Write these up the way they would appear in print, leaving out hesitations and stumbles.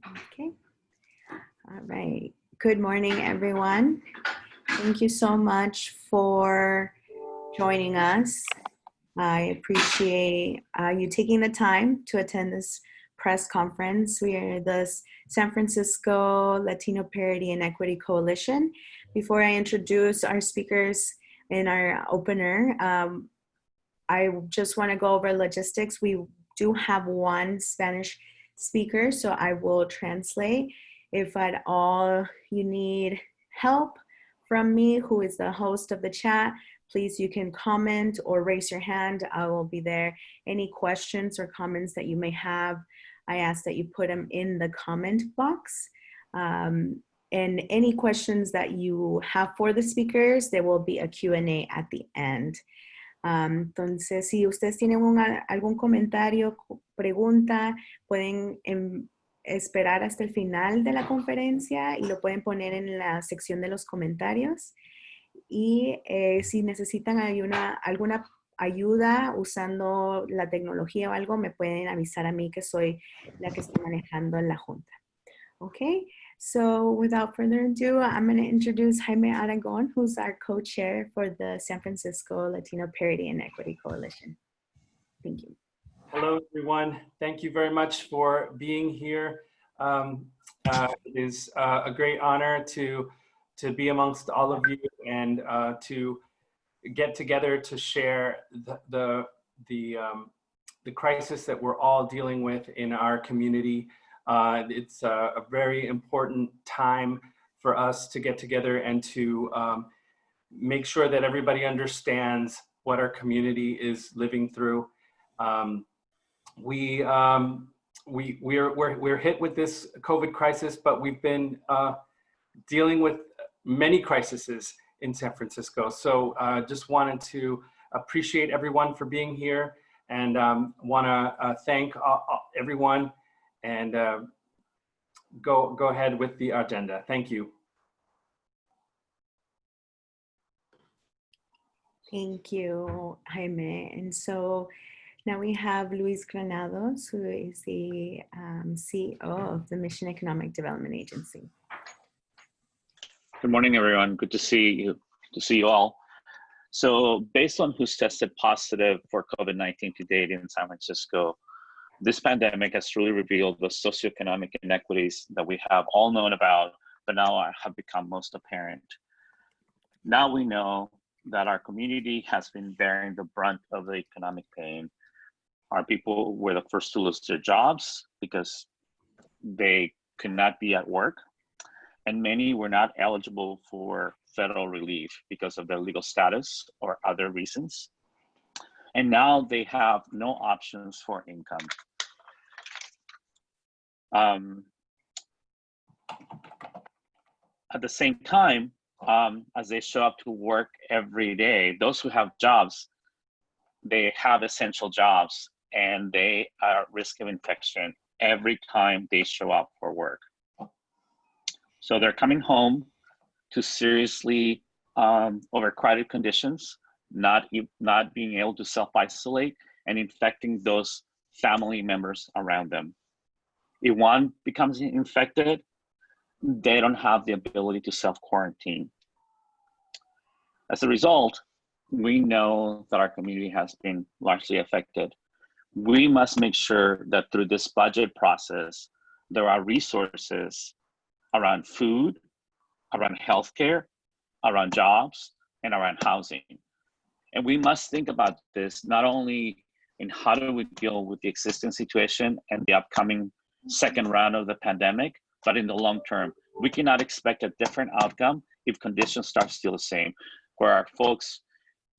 Okay. All right. Good morning, everyone. Thank you so much for joining us. I appreciate you taking the time to attend this press conference. We are the San Francisco Latino Parity and Equity Coalition. Before I introduce our speakers in our opener, I just want to go over logistics. We do have one Spanish speaker, so I will translate. If at all you need help from me, who is the host of the chat, please, you can comment or raise your hand. I will be there. Any questions or comments that you may have, I ask that you put them in the comment box. And any questions that you have for the speakers, there will be a Q&A at the end. Entonces, si ustedes tienen algún comentario, pregunta, pueden esperar hasta el final de la conferencia y lo pueden poner en la sección de los comentarios. Y si necesitan alguna ayuda usando la tecnología o algo, me pueden avisar a mí, que soy la que está manejando la junta. Okay, so without further ado, I'm going to introduce Jaime Aragon, who's our co-chair for the San Francisco Latino Parity and Equity Coalition. Thank you. Hello, everyone. Thank you very much for being here. It is a great honor to be amongst all of you and to get together to share the crisis that we're all dealing with in our community. It's a very important time for us to get together and to make sure that everybody understands what our community is living through. We're hit with this COVID crisis, but we've been dealing with many crises in San Francisco. So just wanted to appreciate everyone for being here, and want to thank everyone, and go ahead with the agenda. Thank you. Thank you, Jaime. And so now we have Luis Granados, who is the CEO of the Mission Economic Development Agency. Good morning, everyone. Good to see you. Good to see you all. So based on who's tested positive for COVID-19 to date in San Francisco, this pandemic has truly revealed the socioeconomic inequities that we have all known about, but now have become most apparent. Now we know that our community has been bearing the brunt of the economic pain. Our people were the first to lose their jobs because they could not be at work, and many were not eligible for federal relief because of their legal status or other reasons. And now they have no options for income. At the same time, as they show up to work every day, those who have jobs, they have essential jobs, and they are at risk of infection every time they show up for work. So they're coming home to seriously overcrowded conditions, not being able to self-isolate, and infecting those family members around them. If one becomes infected, they don't have the ability to self-quarantine. As a result, we know that our community has been largely affected. We must make sure that through this budget process, there are resources around food, around healthcare, around jobs, and around housing. And we must think about this not only in how do we deal with the existing situation and the upcoming second round of the pandemic, but in the long term. We cannot expect a different outcome if conditions start still the same, where our folks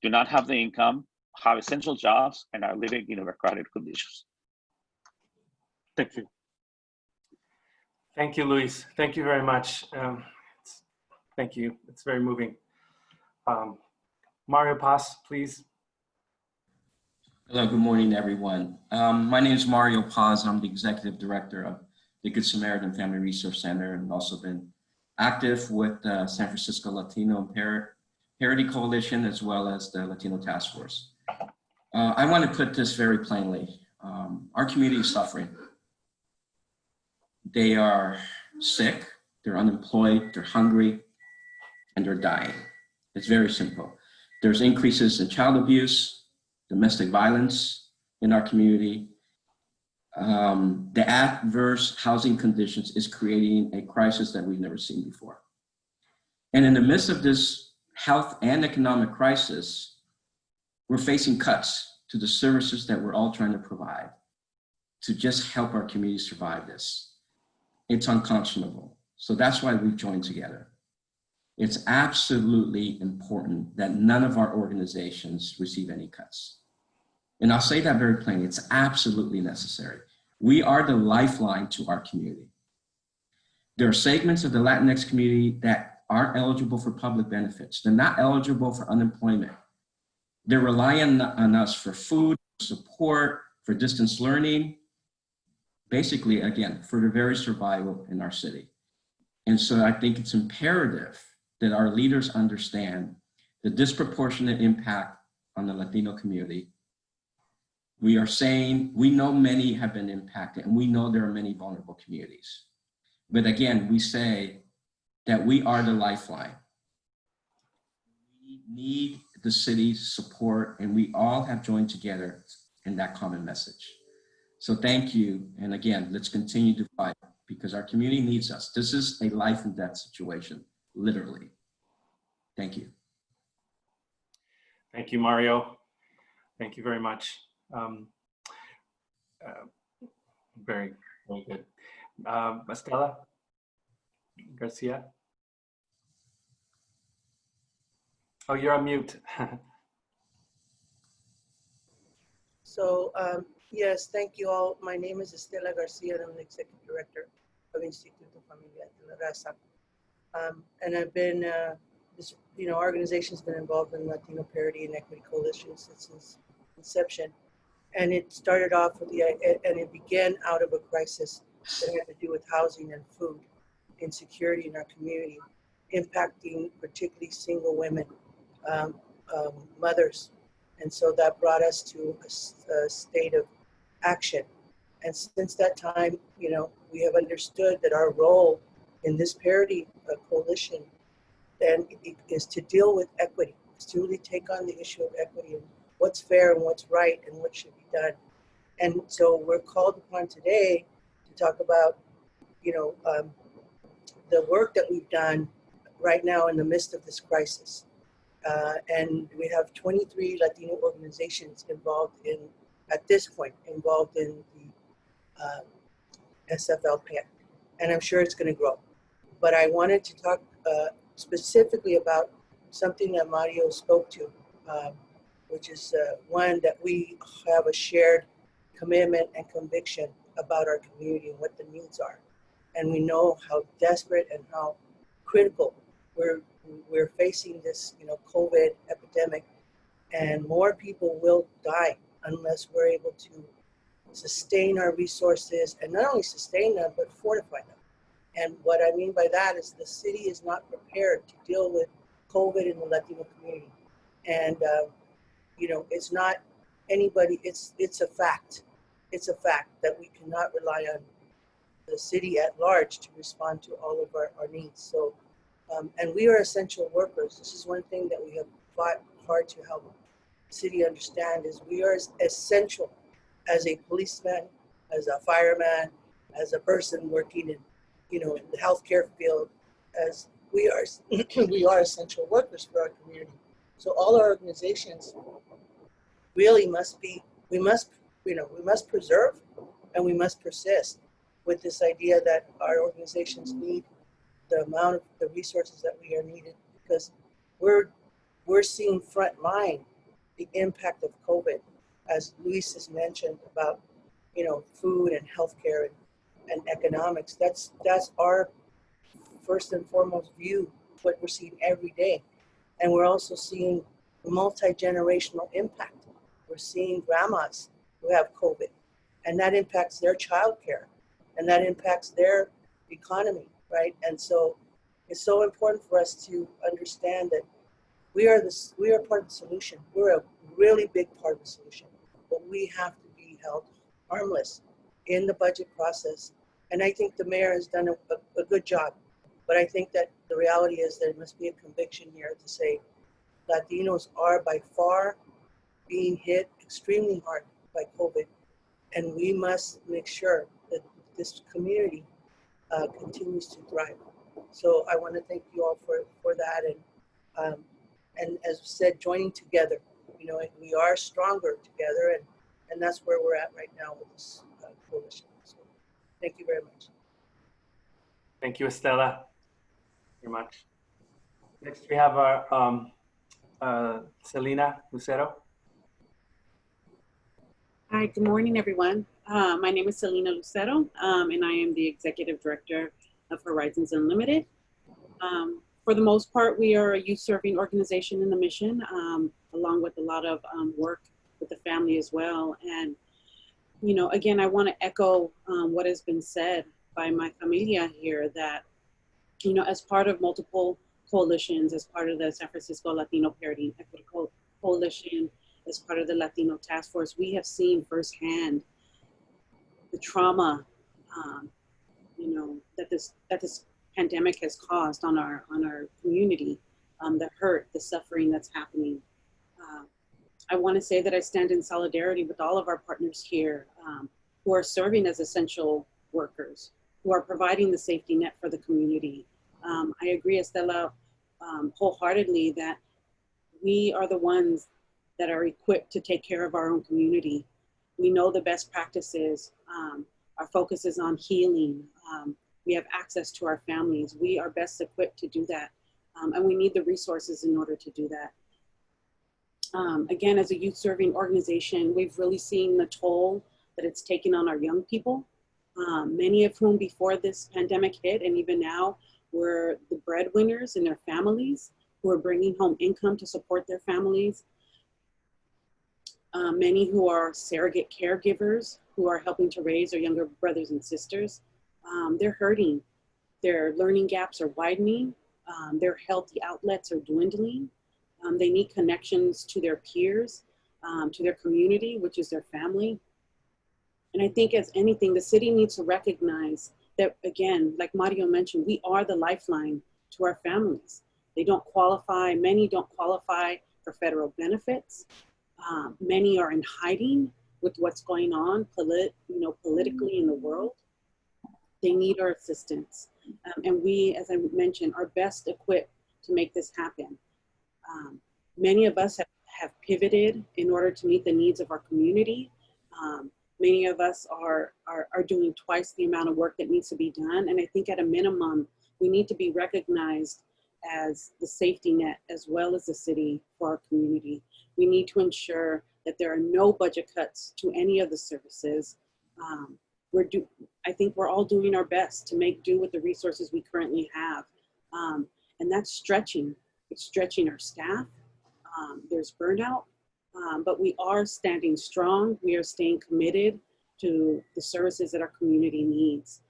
do not have the income, have essential jobs, and are living in overcrowded conditions. Thank you. Thank you, Luis. Thank you very much. Thank you. It's very moving. Mario Paz, please. Hello, good morning, everyone. My name is Mario Paz. I'm the Executive Director of the Good Samaritan Family Resource Center, and also been active with the San Francisco Latino Parity Coalition, as well as the Latino Task Force. I want to put this very plainly. Our community is suffering. They are sick, they're unemployed, they're hungry, and they're dying. It's very simple. There's increases in child abuse, domestic violence in our community. The adverse housing conditions is creating a crisis that we've never seen before. And in the midst of this health and economic crisis, we're facing cuts to the services that we're all trying to provide to just help our community survive this. It's unconscionable. So that's why we've joined together. It's absolutely important that none of our organizations receive any cuts. And I'll say that very plainly, it's absolutely necessary. We are the lifeline to our community. There are segments of the Latinx community that aren't eligible for public benefits. They're not eligible for unemployment. They're relying on us for food, support, for distance learning, basically, again, for the very survival in our city. And so I think it's imperative that our leaders understand the disproportionate impact on the Latino community. We are saying, we know many have been impacted and we know there are many vulnerable communities. But again, we say that we are the lifeline. We need the city's support and we all have joined together in that common message. So thank you. And again, let's continue to fight because our community needs us. This is a life and death situation, literally. Thank you. Thank you, Mario. Thank you very much. Very, very good. Estela Garcia. Oh, you're on mute. So, yes, thank you all. My name is Estela Garcia, and I'm the Executive Director of Instituto Familia de la Raza. And I've been, this organization's been involved in Latino Parity and Equity Coalition since its inception. And it started off with and it began out of a crisis that had to do with housing and food insecurity in our community, impacting particularly single women, mothers. And so that brought us to a state of action. And since that time, we have understood that our role in this parity coalition then is to deal with equity, is to really take on the issue of equity and what's fair and what's right and what should be done. And so we're called upon today to talk about, the work that we've done right now in the midst of this crisis. And we have 23 Latino organizations involved in the SFLPEC, and I'm sure it's going to grow. But I wanted to talk specifically about something that Mario spoke to, which is one that we have a shared commitment and conviction about our community and what the needs are. And we know how desperate and how critical we're facing this, COVID epidemic, and more people will die unless we're able to sustain our resources, and not only sustain them, but fortify them. And what I mean by that is the city is not prepared to deal with COVID in the Latino community. And, it's not anybody, it's a fact. It's a fact that we cannot rely on the city at large to respond to all of our needs. So, and we are essential workers. This is one thing that we have fought hard to help the city understand is we are as essential as a policeman, as a fireman, as a person working in, in the healthcare field, as we are, we are essential workers for our community. So all our organizations really we must preserve and we must persist with this idea that our organizations need the amount of the resources that we are needed, because we're seeing frontline the impact of COVID, as Luis has mentioned about, food and healthcare and economics. That's our first and foremost view, what we're seeing every day. And we're also seeing multi-generational impact. We're seeing grandmas who have COVID, and that impacts their childcare, and that impacts their economy, right? And so it's so important for us to understand that we are part of the solution. We're a really big part of the solution, but we have to be held harmless in the budget process, And I think the mayor has done a good job. But I think that the reality is there must be a conviction here to say Latinos are by far being hit extremely hard by COVID. And we must make sure that this community continues to thrive. So I want to thank you all for that. And as I said, joining together, we are stronger together. And that's where we're at right now with this coalition. So thank you very much. Thank you, Estela, very much. Next, we have our Selena Lucero. Hi, good morning, everyone. My name is Selena Lucero, and I am the Executive Director of Horizons Unlimited. For the most part, we are a youth-serving organization in the mission, along with a lot of work with the family as well. And, again, I want to echo what has been said by my familia here that, as part of multiple coalitions, as part of the San Francisco Latino Parity and Equity Coalition, as part of the Latino Task Force, we have seen firsthand the trauma, that this pandemic has caused on our community, the hurt, the suffering that's happening. I want to say that I stand in solidarity with all of our partners here who are serving as essential workers, who are providing the safety net for the community. I agree, Estela, wholeheartedly that we are the ones that are equipped to take care of our own community. We know the best practices. Our focus is on healing. We have access to our families. We are best equipped to do that. And we need the resources in order to do that. Again, as a youth serving organization, we've really seen the toll that it's taken on our young people. Many of whom before this pandemic hit and even now were the breadwinners in their families who are bringing home income to support their families. Many who are surrogate caregivers who are helping to raise their younger brothers and sisters. They're hurting. Their learning gaps are widening. Their healthy outlets are dwindling. They need connections to their peers, to their community, which is their family. And I think as anything, the city needs to recognize that, again, like Mario mentioned, we are the lifeline to our families. They don't qualify, many don't qualify for federal benefits. Many are in hiding with what's going on politically in the world. They need our assistance. And we, as I mentioned, are best equipped to make this happen. Many of us have pivoted in order to meet the needs of our community. Many of us are doing twice the amount of work that needs to be done. And I think at a minimum, we need to be recognized as the safety net as well as the city for our community. We need to ensure that there are no budget cuts to any of the services. I think we're all doing our best to make do with the resources we currently have. And that's stretching. It's stretching our staff. There's burnout, but we are standing strong. We are staying committed to the services that our community needs.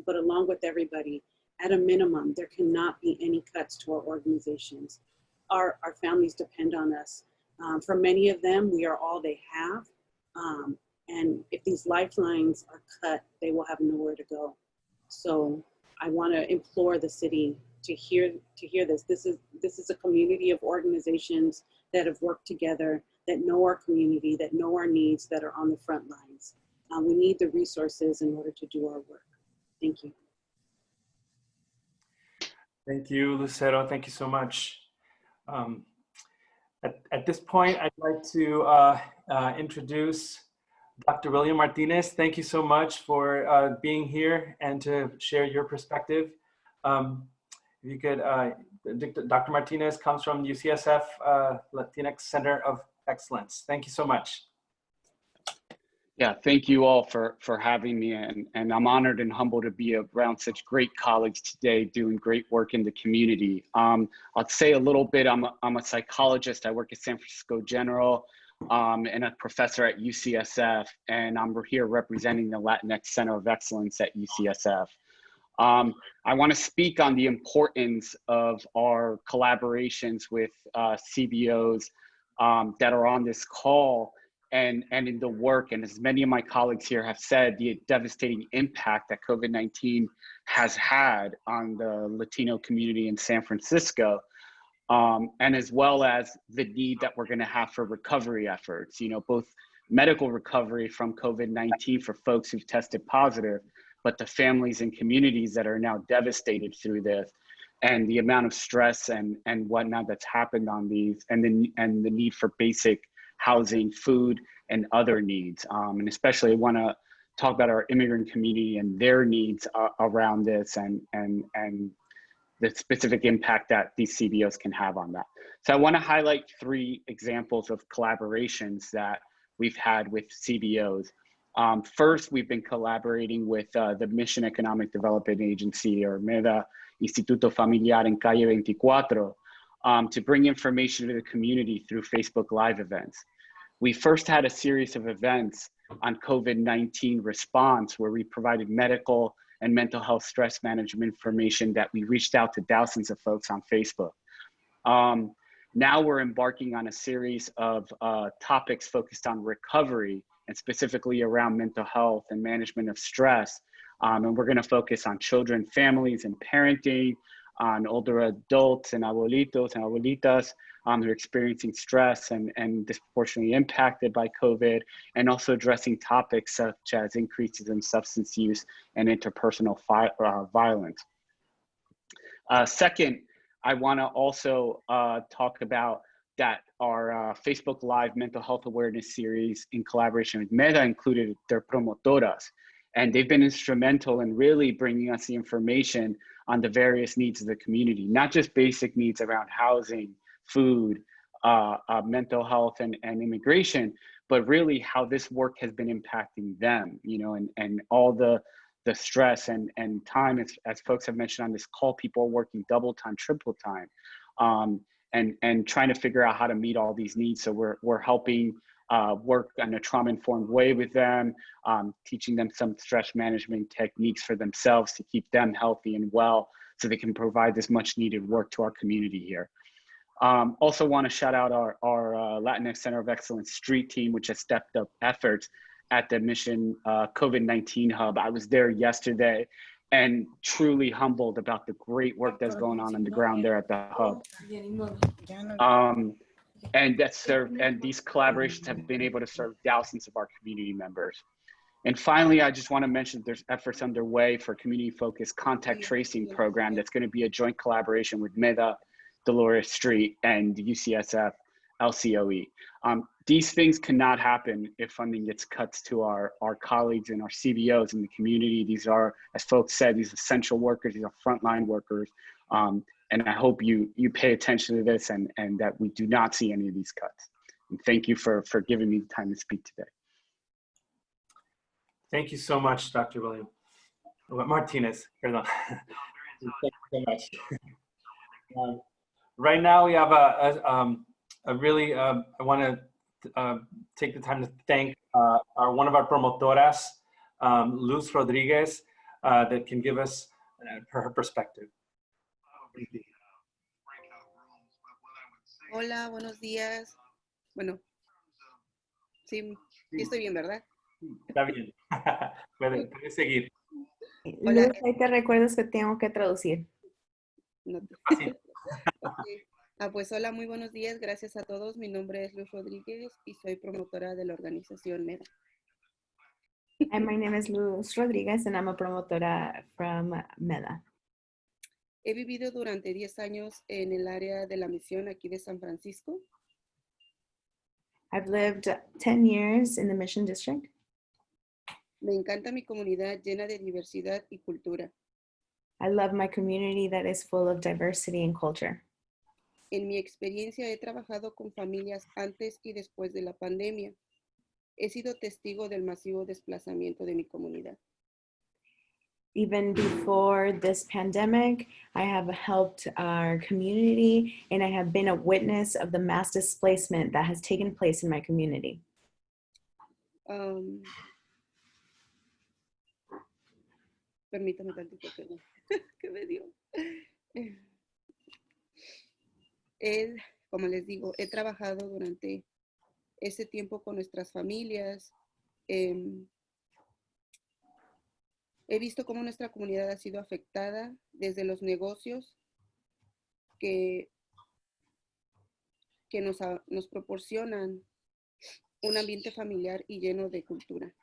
But along with everybody, at a minimum, there cannot be any cuts to our organizations. Our families depend on us. For many of them, we are all they have. And if these lifelines are cut, they will have nowhere to go. So I want to implore the city to hear this. This is a community of organizations that have worked together, that know our community, that know our needs, that are on the front lines. We need the resources in order to do our work. Thank you. Thank you, Lucero. Thank you so much. At this point, I'd like to introduce Dr. William Martinez. Thank you so much for being here and to share your perspective. If you could, Dr. Martinez comes from UCSF Latinx Center of Excellence. Thank you so much. Yeah, thank you all for having me, and I'm honored and humbled to be around such great colleagues today doing great work in the community. I'll say a little bit, I'm a psychologist. I work at San Francisco General and a professor at UCSF, and I'm here representing the Latinx Center of Excellence at UCSF. I want to speak on the importance of our collaborations with CBOs that are on this call, and in the work, and as many of my colleagues here have said, the devastating impact that COVID-19 has had on the Latino community in San Francisco, and as well as the need that we're going to have for recovery efforts, both medical recovery from COVID-19 for folks who've tested positive, but the families and communities that are now devastated through this, and the amount of stress and whatnot that's happened on these, and the need for basic housing, food, and other needs. And especially I want to talk about our immigrant community and their needs around this, and the specific impact that these CBOs can have on that. So I want to highlight 3 examples of collaborations that we've had with CBOs. First, we've been collaborating with the Mission Economic Development Agency, or MEDA, Instituto Familiar en Calle 24, to bring information to the community through Facebook Live events. We first had a series of events on COVID-19 response where we provided medical and mental health stress management information that we reached out to thousands of folks on Facebook. Now we're embarking on a series of topics focused on recovery, and specifically around mental health and management of stress. And we're going to focus on children, families, and parenting, on older adults and abuelitos and abuelitas who are experiencing stress and disproportionately impacted by COVID, and also addressing topics such as increases in substance use and interpersonal violence. Second, I want to also talk about that our Facebook Live mental health awareness series in collaboration with MEDA included their promotoras. And they've been instrumental in really bringing us the information on the various needs of the community, not just basic needs around housing, food, mental health, and immigration, but really how this work has been impacting them, and all the stress and time, as folks have mentioned on this call, people are working double time, triple time, and trying to figure out how to meet all these needs. So we're helping work in a trauma-informed way with them, teaching them some stress management techniques for themselves to keep them healthy and well, so they can provide this much needed work to our community here. Also want to shout out our Latinx Center of Excellence street team, which has stepped up efforts at the Mission COVID-19 Hub. I was there yesterday and truly humbled about the great work that's going on the ground there at the Hub. And these collaborations have been able to serve thousands of our community members. And finally, I just want to mention there's efforts underway for community-focused contact tracing program that's going to be a joint collaboration with MEDA, Dolores Street, and UCSF LCOE. These things cannot happen if funding gets cut to our colleagues and our CBOs in the community. These are, as folks said, these essential workers, these are frontline workers. And I hope you pay attention to this and that we do not see any of these cuts. And thank you for giving me the time to speak today. Thank you so much, Dr. William Martinez. Perdón. Thank you so much. Right now we have a really, I want to take the time to thank one of our promotoras, Luz Rodriguez, that can give us her perspective. Hola, buenos días. Bueno, sí estoy bien, ¿verdad? Está bien. Puede seguir. Luz, ahí te recuerdas que tengo que traducir. No te... Okay. Pues hola, muy buenos días. Gracias a todos. Mi nombre es Luz Rodríguez y soy promotora de la organización MEDA. And my name is Luz Rodriguez and I'm a promotora from MEDA. He vivido durante 10 años en el área de la misión aquí de San Francisco. I've lived 10 years in the Mission District. Me encanta mi comunidad llena de diversidad y cultura. I love my community that is full of diversity and culture. En mi experiencia he trabajado con familias antes y después de la pandemia. He sido testigo del masivo desplazamiento de mi comunidad. Even before this pandemic, I have helped our community and I have been a witness of the mass displacement that has taken place in my community. Permítame tantito que me dio. Como les digo, he trabajado durante ese tiempo con nuestras familias. He visto cómo nuestra comunidad ha sido afectada desde los negocios que nos proporcionan un ambiente familiar y lleno de cultura.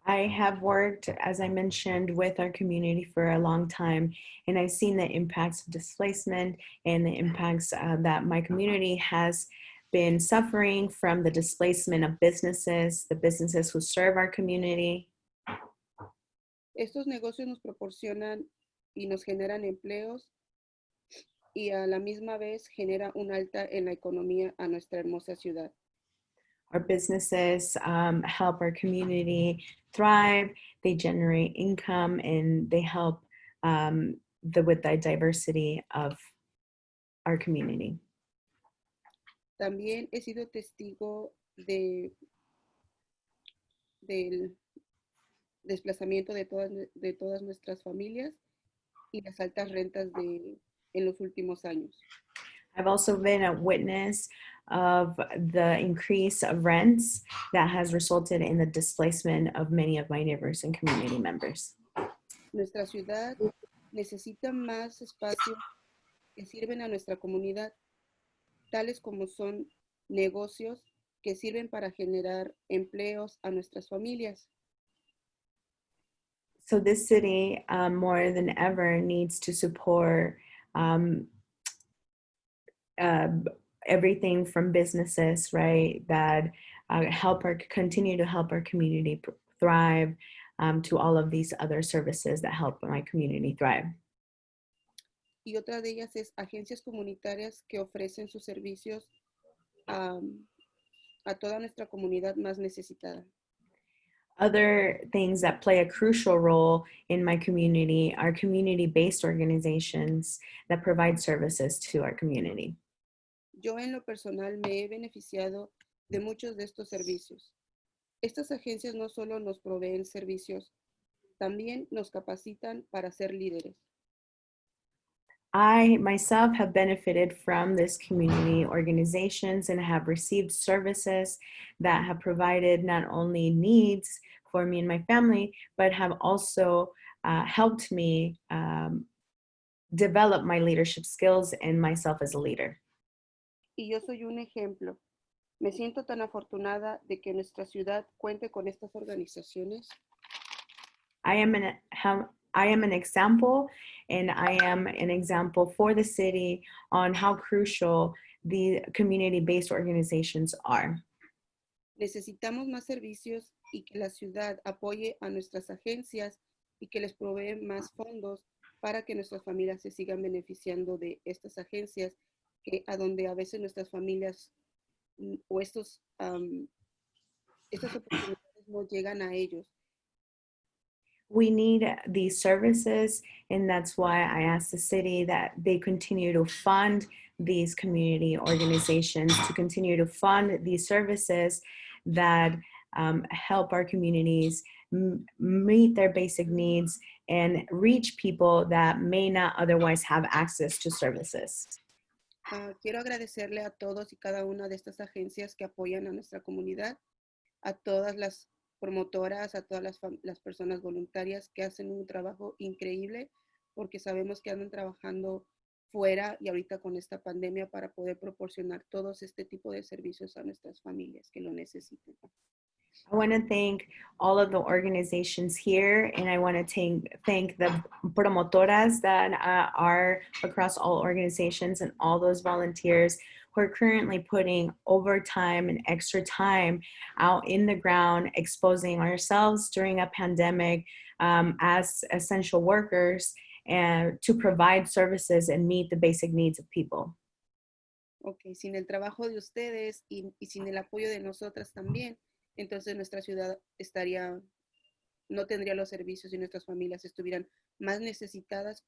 I have worked, as I mentioned, with our community for a long time, and I've seen the impacts of displacement and the impacts that my community has been suffering from the displacement of businesses, the businesses who serve our community. Estos negocios nos proporcionan y nos generan empleos y a la misma vez genera un alta en la economía a nuestra hermosa ciudad. Our businesses help our community thrive, they generate income, and they help with the diversity of our community. También he sido testigo del desplazamiento de todas nuestras familias y las altas rentas en los últimos años. I've also been a witness of the increase of rents that has resulted in the displacement of many of my neighbors and community members. Nuestra ciudad necesita más espacios que sirven a nuestra comunidad, tales como son negocios que sirven para generar empleos a nuestras familias. So this city, more than ever, needs to support everything from businesses, right, that continue to help our community thrive, to all of these other services that help my community thrive. Y otra de ellas es agencias comunitarias que ofrecen sus servicios a toda nuestra comunidad más necesitada. Other things that play a crucial role in my community are community-based organizations that provide services to our community. Yo en lo personal me he beneficiado de muchos de estos servicios. Estas agencias no solo nos proveen servicios, también nos capacitan para ser líderes. I myself have benefited from this community organizations and have received services that have provided not only needs for me and my family, but have also helped me develop my leadership skills and myself as a leader. Y yo soy un ejemplo. Me siento tan afortunada de que nuestra ciudad cuente con estas organizaciones. I am an example, and I am an example for the city on how crucial the community-based organizations are. Necesitamos más servicios y que la ciudad apoye a nuestras agencias y que les provee más fondos para que nuestras familias se sigan beneficiando de estas agencias, a donde a veces nuestras familias o estas oportunidades no llegan a ellos. We need these services, and that's why I asked the city that they continue to fund these community organizations, to continue to fund these services that help our communities meet their basic needs and reach people that may not otherwise have access to services. Quiero agradecerle a todos y cada una de estas agencias que apoyan a nuestra comunidad, a todas las promotoras, a todas las personas voluntarias que hacen un trabajo increíble, porque sabemos que andan trabajando fuera y ahorita con esta pandemia para poder proporcionar todos este tipo de servicios a nuestras familias que lo necesiten. I want to thank all of the organizations here, and I want to thank the promotoras that are across all organizations and all those volunteers who are currently putting overtime and extra time out in the ground, exposing ourselves during a pandemic as essential workers and to provide services and meet the basic needs of people. Okay, sin el trabajo de ustedes y sin el apoyo de nosotras también, entonces nuestra ciudad no tendría los servicios y nuestras familias estuvieran más necesitadas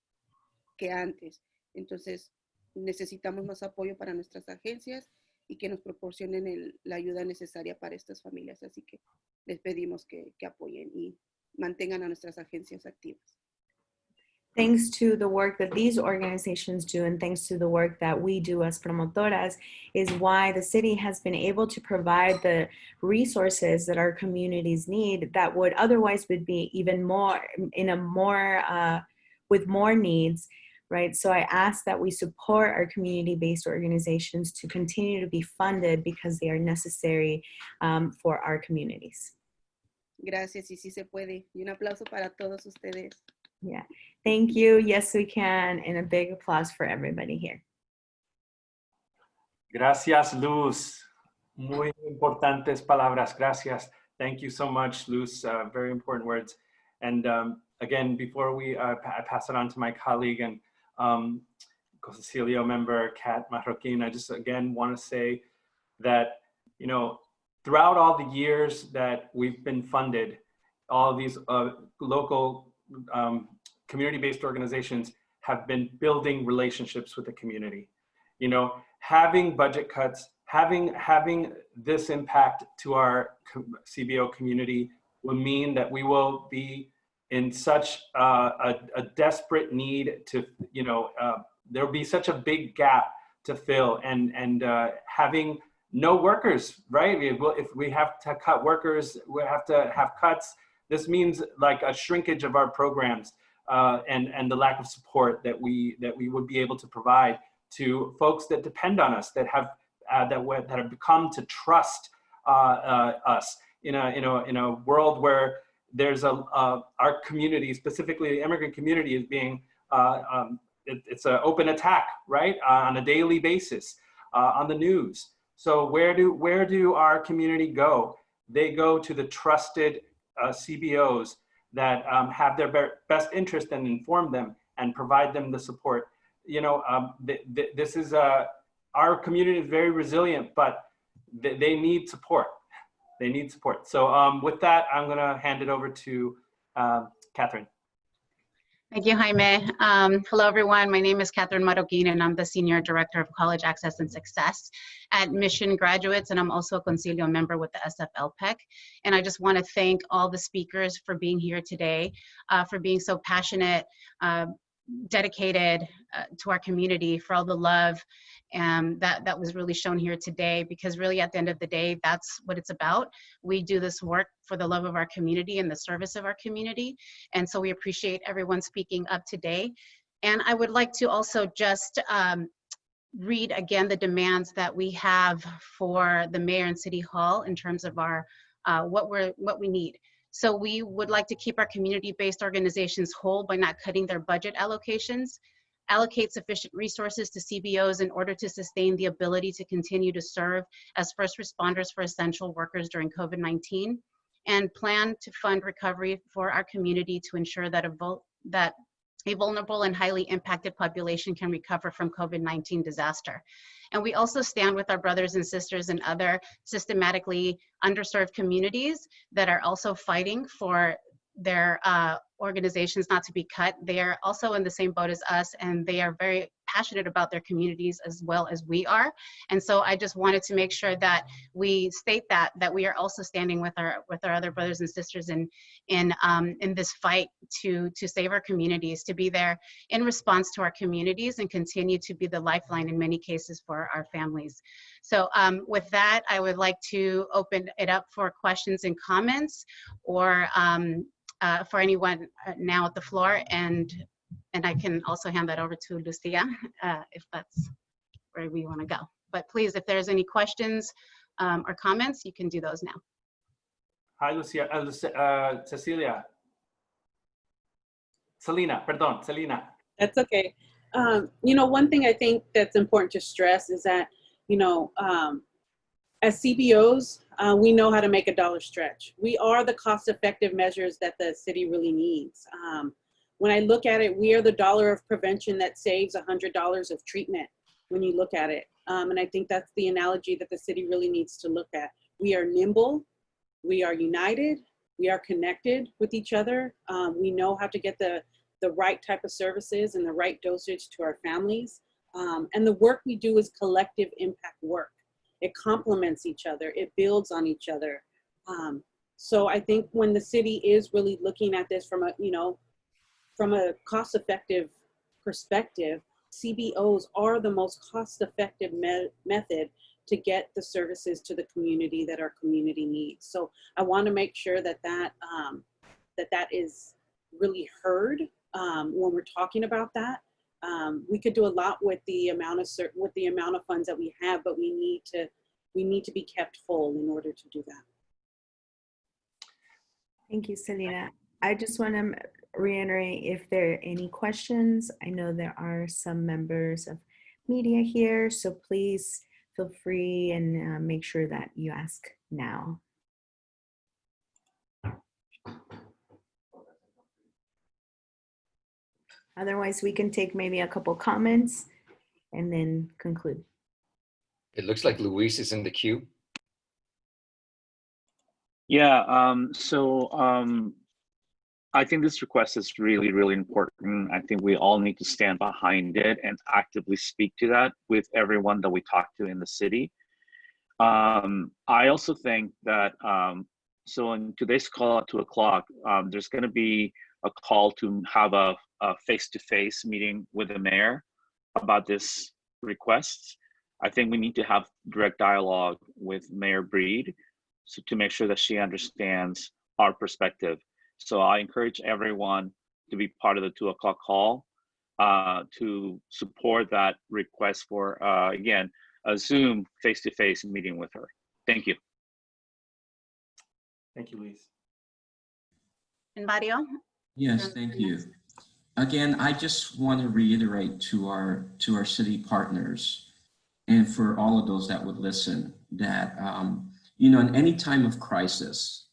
que antes. Entonces necesitamos más apoyo para nuestras agencias y que nos proporcionen la ayuda necesaria para estas familias. Así que les pedimos que apoyen y mantengan a nuestras agencias activas. thanks to the work that these organizations do and thanks to the work that we do as promotoras is why the city has been able to provide the resources that our communities need that would otherwise would be even more with more needs, right? So I ask that we support our community-based organizations to continue to be funded because they are necessary for our communities. Gracias, y sí se puede. Y un aplauso para todos ustedes. Yeah, thank you. Yes, we can. And a big applause for everybody here. Gracias, Luz. Muy importantes palabras. Gracias. Thank you so much, Luz. Very important words. And again, before we pass it on to my colleague and Concilio member, Kat Marroquin, I just again want to say that, you know, throughout all the years that we've been funded, all of these local community-based organizations have been building relationships with the community. You know, having budget cuts, having this impact to our CBO community will mean that we will be in such a desperate need to, you know, there'll be such a big gap to fill, and having no workers, right? If we have to cut workers, we have to have cuts. This means like a shrinkage of our programs and the lack of support that we would be able to provide to folks that depend on us, that have become to trust us in a world where there's our community, specifically the immigrant community, is being it's an open attack, right, on a daily basis on the news. So where do our community go? They go to the trusted CBOs that have their best interest and inform them and provide them the support. You know, this is our community is very resilient, but they need support. They need support. So with that, I'm gonna hand it over to Catherine. Thank you, Jaime. Hello, everyone. My name is Catherine Marroquin, and I'm the Senior Director of College Access and Success at Mission Graduates, and I'm also a Concilio member with the SFLPEC. And I just want to thank all the speakers for being here today, for being so passionate, dedicated to our community, for all the love that was really shown here today, because really at the end of the day, that's what it's about. We do this work for the love of our community and the service of our community. And so we appreciate everyone speaking up today. And I would like to also just read again the demands that we have for the mayor and city hall in terms of our what we need. So we would like to keep our community-based organizations whole by not cutting their budget allocations, allocate sufficient resources to CBOs in order to sustain the ability to continue to serve as first responders for essential workers during COVID-19, and plan to fund recovery for our community to ensure that a vulnerable and highly impacted population can recover from COVID-19 disaster. And we also stand with our brothers and sisters in other systematically underserved communities that are also fighting for their organizations not to be cut. They are also in the same boat as us, and they are very passionate about their communities as well as we are. And so I just wanted to make sure that we state that we are also standing with our other brothers and sisters in this fight to save our communities, to be there in response to our communities and continue to be the lifeline in many cases for our families. So with that, I would like to open it up for questions and comments, or for anyone now at the floor, and I can also hand that over to Lucia if that's where we want to go. But please, if there's any questions or comments, you can do those now. Hi, Lucia. Cecilia. Selena, perdón, Selena. That's okay. You know, one thing I think that's important to stress is that, you know, as CBOs, we know how to make a dollar stretch. We are the cost-effective measures that the city really needs. When I look at it, we are the dollar of prevention that saves $100 of treatment when you look at it. And I think that's the analogy that the city really needs to look at. We are nimble, we are united, we are connected with each other. We know how to get the right type of services and the right dosage to our families. And the work we do is collective impact work. It complements each other, it builds on each other. So I think when the city is really looking at this from a, you know, from a cost-effective perspective, CBOs are the most cost-effective method to get the services to the community that our community needs. So I want to make sure that that is really heard when we're talking about that. We could do a lot with the amount of funds that we have, but we need to be kept full in order to do that. Thank you, Selena. I just want to reiterate if there are any questions. I know there are some members of media here, so please feel free and make sure that you ask now. Otherwise, we can take maybe a couple comments and then conclude. It looks like Luis is in the queue. Yeah, I think this request is really, really important. I think we all need to stand behind it and actively speak to that with everyone that we talk to in the city. I also think that, so in today's call at 2 o'clock, there's gonna be a call to have a face-to-face meeting with the mayor about this request. I think we need to have direct dialogue with Mayor Breed, so to make sure that she understands our perspective. So I encourage everyone to be part of the 2 o'clock call to support that request for, again, a Zoom face-to-face meeting with her. Thank you. Thank you, Luis. And Mario? Yes, thank you. Again, I just want to reiterate to our city partners and for all of those that would listen that, you know, in any time of crisis,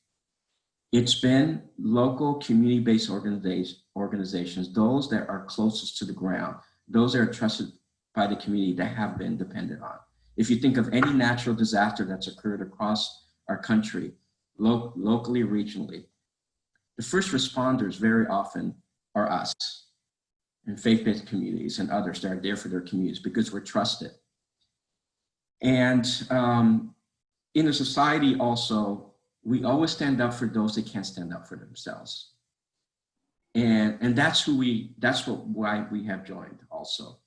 it's been local community-based organizations, those that are closest to the ground, those that are trusted by the community that have been dependent on. If you think of any natural disaster that's occurred across our country, locally, regionally, the first responders very often are us and faith-based communities and others that are there for their communities because we're trusted. And in a society also, we always stand up for those that can't stand up for themselves. And that's why we have joined also.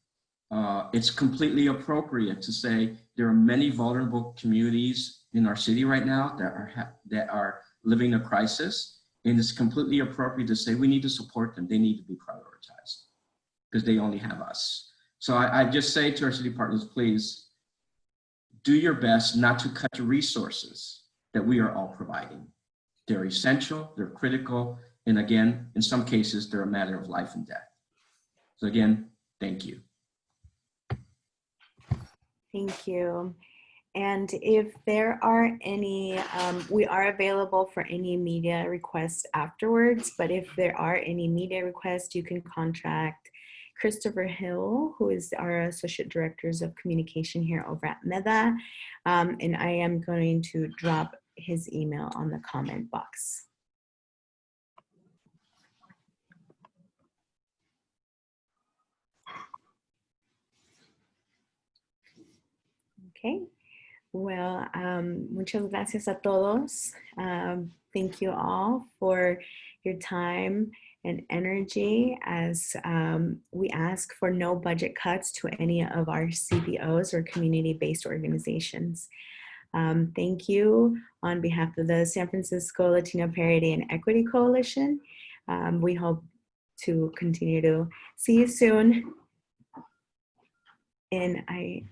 It's completely appropriate to say there are many vulnerable communities in our city right now that are living a crisis. And it's completely appropriate to say we need to support them. They need to be prioritized because they only have us. So I just say to our city partners, please do your best not to cut the resources that we are all providing. They're essential, they're critical, and again, in some cases, they're a matter of life and death. So again, thank you. Thank you. And if there are any, we are available for any media requests afterwards, but if there are any media requests, you can contact Christopher Hill, who is our Associate Directors of Communication here over at MEDA. And I am going to drop his email on the comment box. Okay. Well, muchas gracias a todos. Thank you all for your time and energy as we ask for no budget cuts to any of our CBOs or community-based organizations. Thank you on behalf of the San Francisco Latino Parity and Equity Coalition. We hope to continue to see you soon. And I